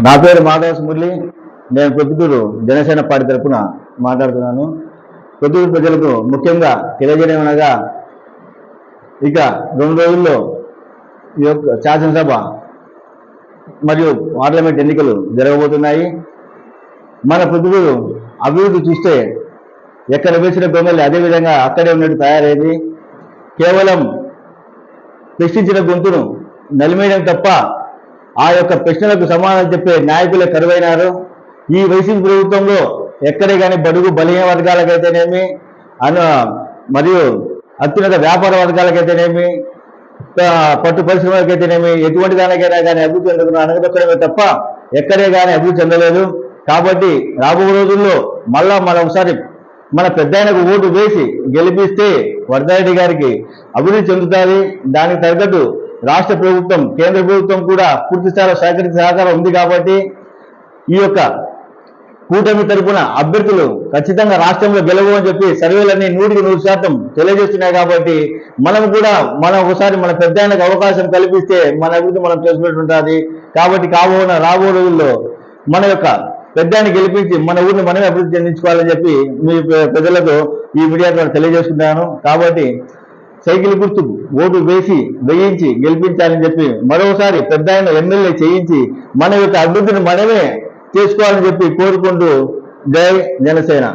నా పేరు మాధవస్ మురళి. నేను ప్రొద్దుటూరు జనసేన పార్టీ తరఫున మాట్లాడుతున్నాను. ప్రొద్దుటూరు ప్రజలకు ముఖ్యంగా తెలియజేయమనగా, ఇక 2 రోజుల్లో ఈ యొక్క శాసనసభ మరియు పార్లమెంట్ ఎన్నికలు జరగబోతున్నాయి. మన ప్రొద్దుటూరు అభివృద్ధి చూస్తే ఎక్కడ వేసిన గొంగళి అదేవిధంగా అక్కడే ఉన్నట్టు తయారైంది. కేవలం ప్రశ్నించిన గొంతును నలిమేయడం తప్ప ఆ యొక్క ప్రశ్నలకు సమాధానం చెప్పే నాయకులే కరువైనారు. ఈ వైసీపీ ప్రభుత్వంలో ఎక్కడే కానీ బడుగు బలహీన వర్గాలకైతేనేమి మరియు అత్యున్నత వ్యాపార వర్గాలకైతేనేమి పట్టు పరిశ్రమలకైతేనేమి ఎటువంటి దానికైనా కానీ అభివృద్ధి అనగదొక్కడమే తప్ప ఎక్కడే కానీ అభివృద్ధి చెందలేదు. కాబట్టి రాబో రోజుల్లో మళ్ళా ఒకసారి మన పెద్ద ఆయనకు ఓటు వేసి గెలిపిస్తే వర్ధారెడ్డి గారికి అభివృద్ధి చెందుతుంది. దానికి తగ్గట్టు రాష్ట్ర ప్రభుత్వం కేంద్ర ప్రభుత్వం కూడా పూర్తి స్థాయిలో సహకారం ఉంది. కాబట్టి ఈ యొక్క కూటమి తరపున అభ్యర్థులు ఖచ్చితంగా రాష్ట్రంలో గెలవని చెప్పి సర్వేలన్నీ 100% తెలియజేస్తున్నాయి. కాబట్టి మనం ఒకసారి మన పెద్ద ఆయనకు అవకాశం కల్పిస్తే మన అభివృద్ధి మనం చేసుకున్నట్టు ఉంటుంది. కాబట్టి రాబో రోజుల్లో మన యొక్క పెద్ద ఆయన గెలిపించి మన ఊరిని మనమే అభివృద్ధి చెందించుకోవాలని చెప్పి మీ ప్రజలకు ఈ మీడియా ద్వారా తెలియజేస్తున్నాను. కాబట్టి సైకిల్ గుర్తుకు ఓటు వేయించి గెలిపించాలని చెప్పి మరోసారి పెద్ద ఆయన ఎమ్మెల్యే చేయించి మన యొక్క అభివృద్ధిని మనమే చేసుకోవాలని చెప్పి కోరుకుంటూ జై జనసేన.